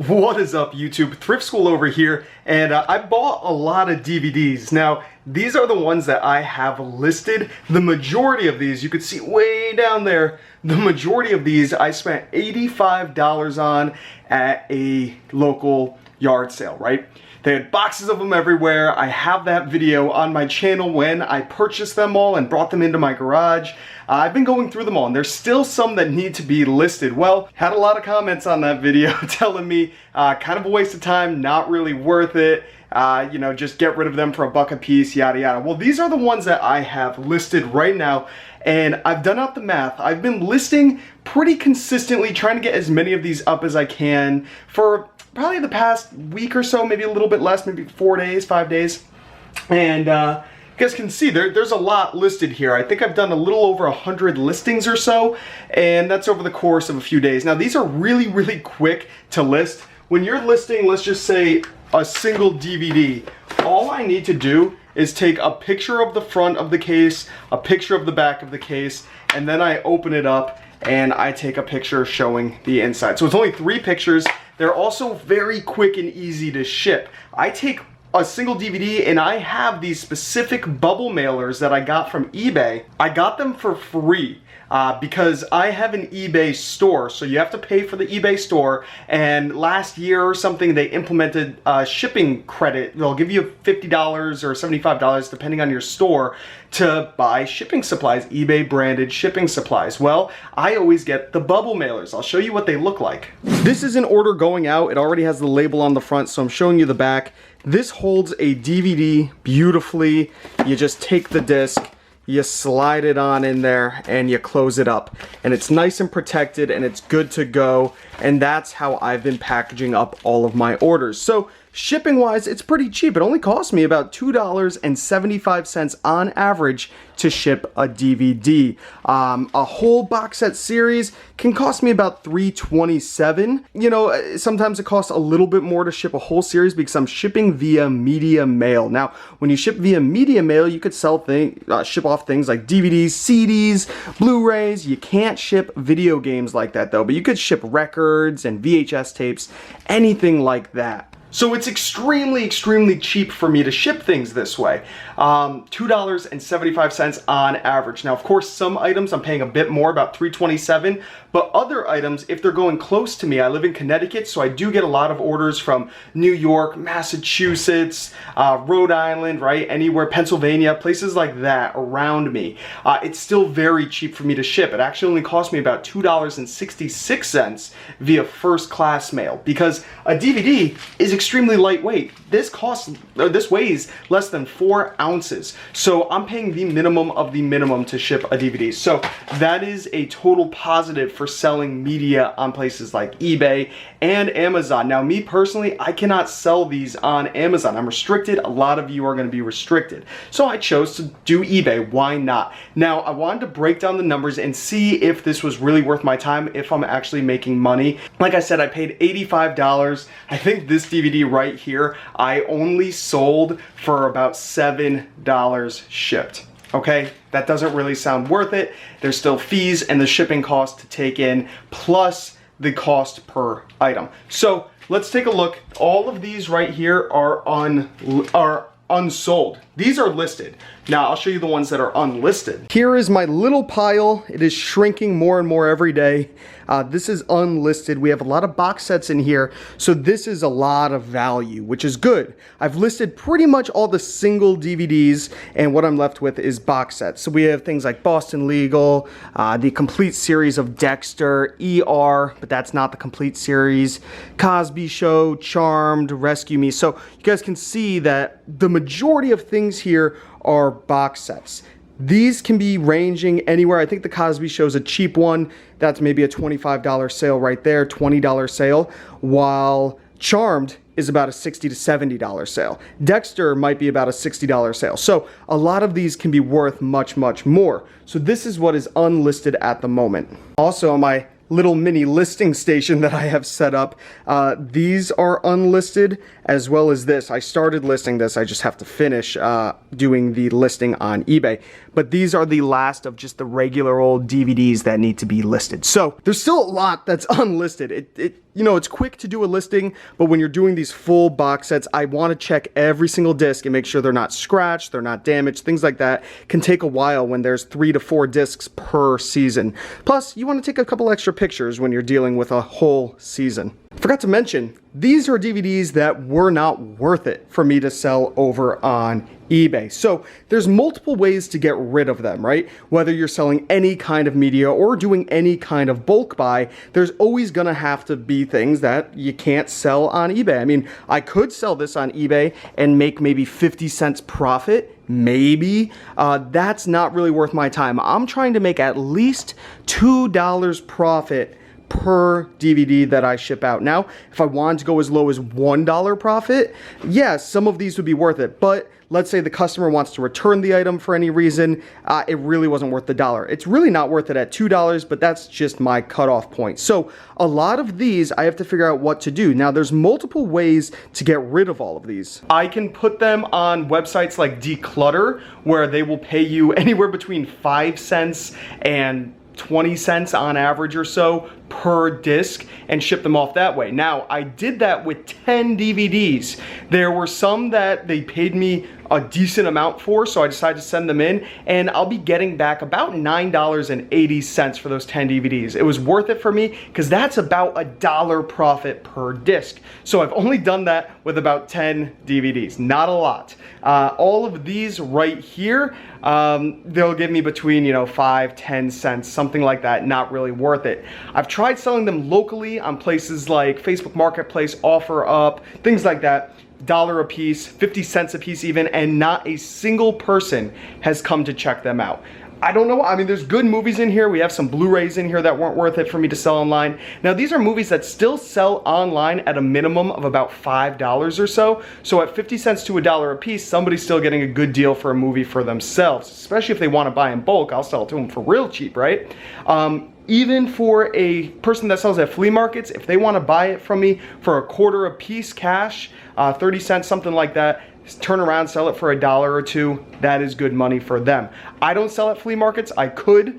What is up, YouTube? ThriftSchool over here, and I bought a lot of DVDs. Now, these are the ones that I have listed. The majority of these, you could see way down there, the majority of these I spent $85 on at a local yard sale, right? They had boxes of them everywhere. I have that video on my channel when I purchased them all and brought them into my garage. I've been going through them all, and there's still some that need to be listed. Well, had a lot of comments on that video telling me kind of a waste of time, not really worth it. You know, just get rid of them for $1 a piece, yada yada. Well, these are the ones that I have listed right now, and I've done out the math. I've been listing pretty consistently, trying to get as many of these up as I can for probably the past week or so, maybe a little bit less, maybe 4 days, 5 days. And you guys can see there's a lot listed here. I think I've done a little over 100 listings or so, and that's over the course of a few days. Now, these are really, really quick to list. When you're listing, let's just say, a single DVD, all I need to do is take a picture of the front of the case, a picture of the back of the case, and then I open it up and I take a picture showing the inside. So it's only 3 pictures. They're also very quick and easy to ship. I take a single DVD and I have these specific bubble mailers that I got from eBay. I got them for free because I have an eBay store, so you have to pay for the eBay store, and last year or something they implemented shipping credit. They'll give you $50 or $75 depending on your store to buy shipping supplies, eBay branded shipping supplies. Well, I always get the bubble mailers. I'll show you what they look like. This is an order going out. It already has the label on the front, so I'm showing you the back. This holds a DVD beautifully. You just take the disc, you slide it on in there, and you close it up. And it's nice and protected, and it's good to go. And that's how I've been packaging up all of my orders. So shipping wise, it's pretty cheap. It only cost me about $2.75 on average to ship a DVD. A whole box set series can cost me about $3.27. You know, sometimes it costs a little bit more to ship a whole series because I'm shipping via media mail. Now, when you ship via media mail, you could ship off things like DVDs, CDs, Blu-rays. You can't ship video games like that though, but you could ship records and VHS tapes, anything like that. So it's extremely, extremely cheap for me to ship things this way. $2.75 on average. Now, of course, some items I'm paying a bit more, about $3.27, but other items, if they're going close to me, I live in Connecticut, so I do get a lot of orders from New York, Massachusetts, Rhode Island, right? Anywhere, Pennsylvania, places like that around me. It's still very cheap for me to ship. It actually only cost me about $2.66 via first class mail, because a DVD is extremely lightweight. This weighs less than 4 ounces. So I'm paying the minimum of the minimum to ship a DVD. So that is a total positive for selling media on places like eBay and Amazon. Now, me personally, I cannot sell these on Amazon. I'm restricted. A lot of you are going to be restricted. So I chose to do eBay. Why not? Now, I wanted to break down the numbers and see if this was really worth my time, if I'm actually making money. Like I said, I paid $85. I think this DVD right here, I only sold for about $7 shipped. Okay, that doesn't really sound worth it. There's still fees and the shipping cost to take in, plus the cost per item. So let's take a look. All of these right here are unsold. These are listed. Now I'll show you the ones that are unlisted. Here is my little pile. It is shrinking more and more every day. This is unlisted. We have a lot of box sets in here, so this is a lot of value, which is good. I've listed pretty much all the single DVDs, and what I'm left with is box sets. So we have things like Boston Legal, the complete series of Dexter, ER, but that's not the complete series, Cosby Show, Charmed, Rescue Me. So you guys can see that the majority of things here are box sets. These can be ranging anywhere. I think the Cosby Show is a cheap one. That's maybe a $25 sale right there, $20 sale, while Charmed is about a $60 to $70 sale. Dexter might be about a $60 sale. So a lot of these can be worth much, much more. So this is what is unlisted at the moment. Also, on my little mini listing station that I have set up. These are unlisted, as well as this. I started listing this, I just have to finish doing the listing on eBay. But these are the last of just the regular old DVDs that need to be listed. So there's still a lot that's unlisted. You know, it's quick to do a listing, but when you're doing these full box sets, I want to check every single disc and make sure they're not scratched, they're not damaged, things like that. Can take a while when there's 3 to 4 discs per season. Plus, you want to take a couple extra pictures when you're dealing with a whole season. Forgot to mention, these are DVDs that were not worth it for me to sell over on eBay. So there's multiple ways to get rid of them, right? Whether you're selling any kind of media or doing any kind of bulk buy, there's always gonna have to be things that you can't sell on eBay. I mean, I could sell this on eBay and make maybe 50 cents profit, maybe. That's not really worth my time. I'm trying to make at least $2 profit per DVD that I ship out. Now, if I wanted to go as low as $1 profit, yes, some of these would be worth it, but let's say the customer wants to return the item for any reason, it really wasn't worth the dollar. It's really not worth it at $2, but that's just my cutoff point. So a lot of these, I have to figure out what to do. Now, there's multiple ways to get rid of all of these. I can put them on websites like Declutter, where they will pay you anywhere between 5 cents and 20 cents on average or so per disc and ship them off that way. Now, I did that with 10 DVDs. There were some that they paid me a decent amount for, so I decided to send them in, and I'll be getting back about $9.80 for those 10 DVDs. It was worth it for me because that's about $1 profit per disc. So I've only done that with about 10 DVDs, not a lot. All of these right here, they'll give me between, you know, 5, 10 cents, something like that, not really worth it. I've tried selling them locally on places like Facebook Marketplace, OfferUp, things like that. $1 a piece, 50 cents a piece even, and not a single person has come to check them out. I don't know, I mean, there's good movies in here. We have some Blu-rays in here that weren't worth it for me to sell online. Now, these are movies that still sell online at a minimum of about $5 or so. So at 50 cents to $1 a piece, somebody's still getting a good deal for a movie for themselves, especially if they want to buy in bulk. I'll sell it to them for real cheap, right? Even for a person that sells at flea markets, if they want to buy it from me for $1/4 a piece cash, 30 cents, something like that, turn around, sell it for $1 or $2, that is good money for them. I don't sell at flea markets. I could.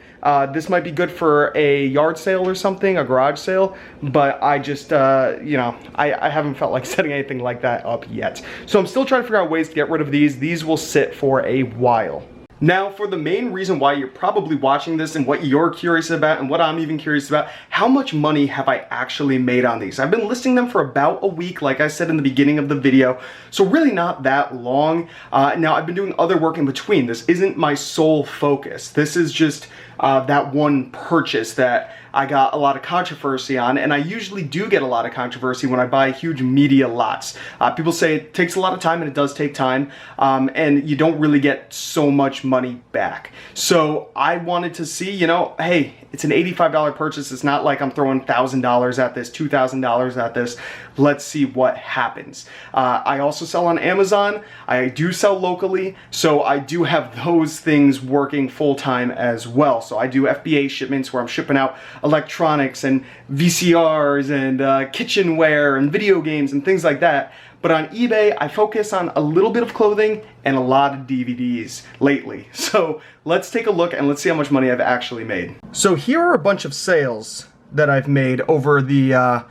This might be good for a yard sale or something, a garage sale, but I just, you know, I haven't felt like setting anything like that up yet. So I'm still trying to figure out ways to get rid of these. These will sit for a while. Now, for the main reason why you're probably watching this and what you're curious about and what I'm even curious about, how much money have I actually made on these? I've been listing them for about a week, like I said in the beginning of the video, so really not that long. Now, I've been doing other work in between. This isn't my sole focus. This is just that one purchase that I got a lot of controversy on, and I usually do get a lot of controversy when I buy huge media lots. People say it takes a lot of time, and it does take time, and you don't really get so much money back. So I wanted to see, you know, hey, it's an $85 purchase. It's not like I'm throwing $1,000 at this, $2,000 at this. Let's see what happens. I also sell on Amazon. I do sell locally, so I do have those things working full-time as well. So I do FBA shipments where I'm shipping out electronics and VCRs and kitchenware and video games and things like that. But on eBay, I focus on a little bit of clothing and a lot of DVDs lately. So let's take a look and let's see how much money I've actually made. So here are a bunch of sales that I've made over the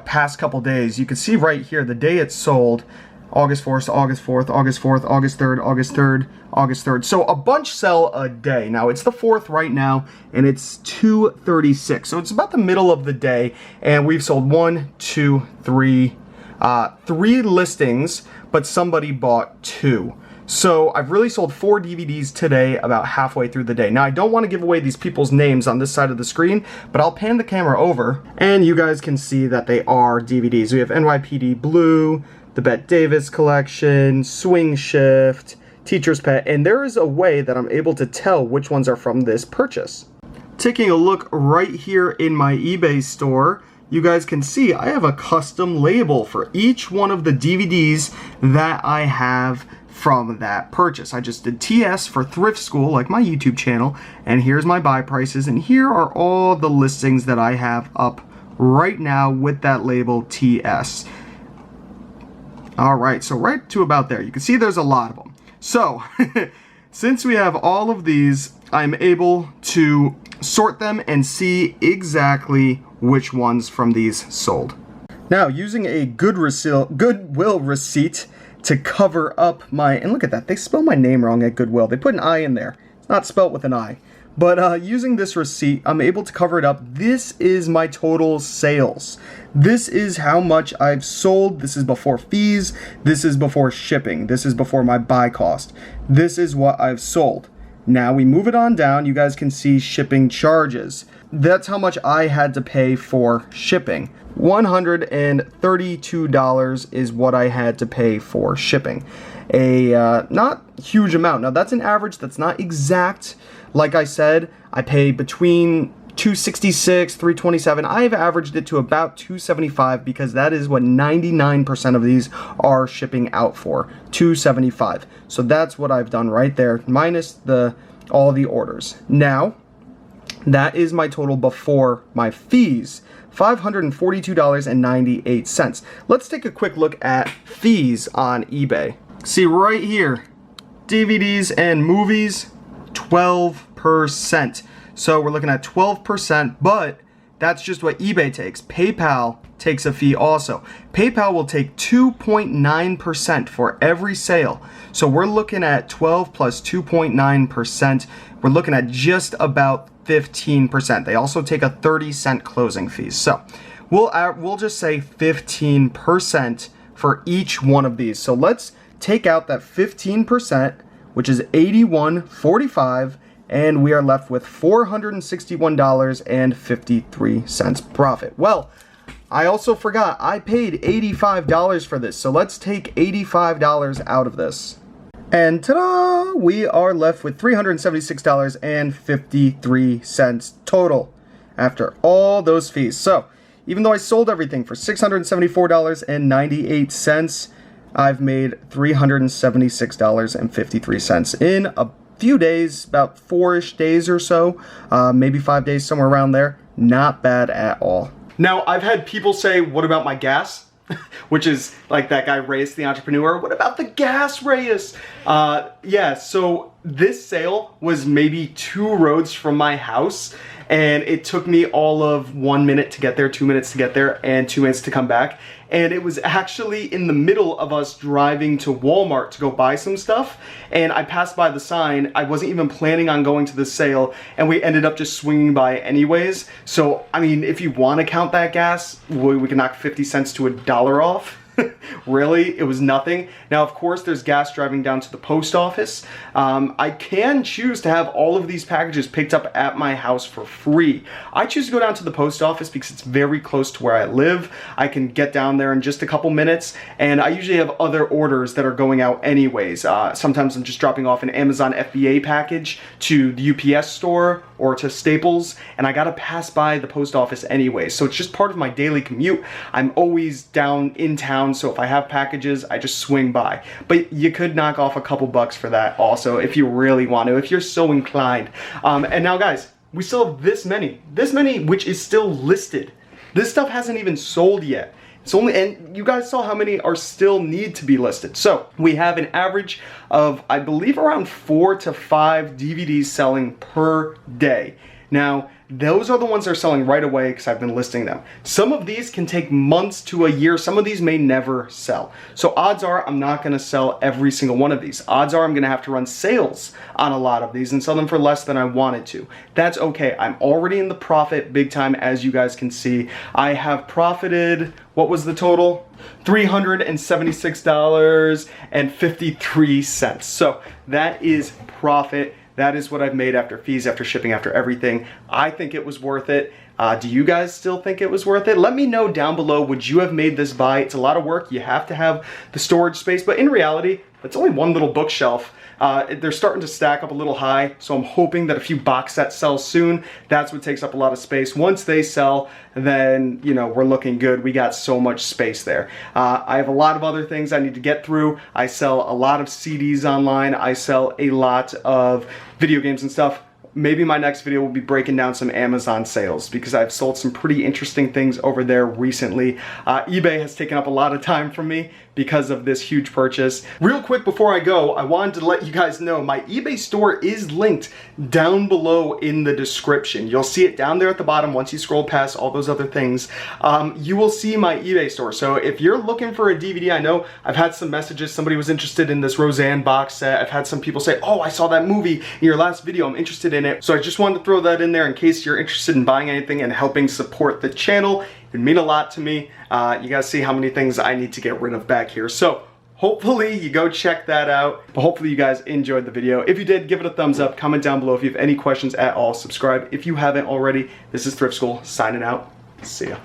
past couple days. You can see right here the day it sold. August 4th, August 4th, August 4th, August 3rd, August 3rd, August 3rd. So a bunch sell a day. Now it's the 4th right now and it's 2:36. So it's about the middle of the day and we've sold 3 listings, but somebody bought 2. So I've really sold 4 DVDs today about halfway through the day. Now I don't want to give away these people's names on this side of the screen, but I'll pan the camera over and you guys can see that they are DVDs. We have NYPD Blue, the Bette Davis collection, Swing Shift, Teacher's Pet, and there is a way that I'm able to tell which ones are from this purchase. Taking a look right here in my eBay store, you guys can see I have a custom label for each one of the DVDs that I have from that purchase. I just did TS for Thrift School, like my YouTube channel, and here's my buy prices, and here are all the listings that I have up right now with that label TS. Alright, so right to about there. You can see there's a lot of them. So, since we have all of these, I'm able to sort them and see exactly which ones from these sold. Now, using a Goodwill receipt to cover up my, and look at that, they spelled my name wrong at Goodwill. They put an I in there. It's not spelt with an I. But using this receipt, I'm able to cover it up. This is my total sales. This is how much I've sold. This is before fees. This is before shipping. This is before my buy cost. This is what I've sold. Now we move it on down. You guys can see shipping charges. That's how much I had to pay for shipping. $132 is what I had to pay for shipping. A not huge amount. Now that's an average. That's not exact. Like I said, I pay between $266, $327. I've averaged it to about $275 because that is what 99% of these are shipping out for. $275. So that's what I've done right there, minus all the orders. Now, that is my total before my fees. $542.98. Let's take a quick look at fees on eBay. See right here, DVDs and movies, 12%. So we're looking at 12%, but that's just what eBay takes. PayPal takes a fee also. PayPal will take 2.9% for every sale. So we're looking at 12 plus 2.9%. We're looking at just about 15%. They also take a 30-cent closing fee. So we'll just say 15% for each one of these. So let's take out that 15%, which is $81.45, and we are left with $461.53 profit. Well, I also forgot I paid $85 for this, so let's take $85 out of this. And ta-da! We are left with $376.53 total after all those fees. So, even though I sold everything for $674.98, I've made $376.53 in a few days, about 4-ish days or so, maybe 5 days, somewhere around there. Not bad at all. Now, I've had people say, what about my gas? Which is like that guy Reyes, the entrepreneur. What about the gas, Reyes? Yeah, so this sale was maybe 2 roads from my house, and it took me all of 1 minute to get there, 2 minutes to get there, and 2 minutes to come back. And it was actually in the middle of us driving to Walmart to go buy some stuff, and I passed by the sign. I wasn't even planning on going to the sale, and we ended up just swinging by anyways. So, I mean, if you want to count that gas, we can knock 50 cents to $1 off. Really, it was nothing. Now, of course, there's gas driving down to the post office. I can choose to have all of these packages picked up at my house for free. I choose to go down to the post office because it's very close to where I live. I can get down there in just a couple minutes, and I usually have other orders that are going out anyways. Sometimes I'm just dropping off an Amazon FBA package to the UPS store or to Staples, and I gotta pass by the post office anyway. So it's just part of my daily commute. I'm always down in town, so if I have packages, I just swing by. But you could knock off a couple bucks for that also if you really want to, if you're so inclined. And now guys, we still have this many which is still listed. This stuff hasn't even sold yet. It's only, and you guys saw how many are still need to be listed. So we have an average of, I believe, around 4 to 5 DVDs selling per day. Now, those are the ones that are selling right away because I've been listing them. Some of these can take months to a year. Some of these may never sell. So odds are I'm not going to sell every single one of these. Odds are I'm going to have to run sales on a lot of these and sell them for less than I wanted to. That's okay. I'm already in the profit big time, as you guys can see. I have profited, what was the total? $376.53. So that is profit. That is what I've made after fees, after shipping, after everything. I think it was worth it. Do you guys still think it was worth it? Let me know down below. Would you have made this buy? It's a lot of work. You have to have the storage space, but in reality, it's only one little bookshelf. They're starting to stack up a little high, so I'm hoping that a few box sets sell soon. That's what takes up a lot of space. Once they sell, then, you know, we're looking good. We got so much space there. I have a lot of other things I need to get through. I sell a lot of CDs online. I sell a lot of video games and stuff. Maybe my next video will be breaking down some Amazon sales because I've sold some pretty interesting things over there recently. eBay has taken up a lot of time from me because of this huge purchase. Real quick before I go, I wanted to let you guys know my eBay store is linked down below in the description. You'll see it down there at the bottom once you scroll past all those other things. You will see my eBay store. So if you're looking for a DVD, I know I've had some messages. Somebody was interested in this Roseanne box set. I've had some people say, oh, I saw that movie in your last video. I'm interested in it. So I just wanted to throw that in there in case you're interested in buying anything and helping support the channel. It would mean a lot to me. You guys see how many things I need to get rid of back here. So hopefully you go check that out. But hopefully you guys enjoyed the video. If you did, give it a thumbs up. Comment down below if you have any questions at all. Subscribe if you haven't already. This is Thrift School signing out. See ya.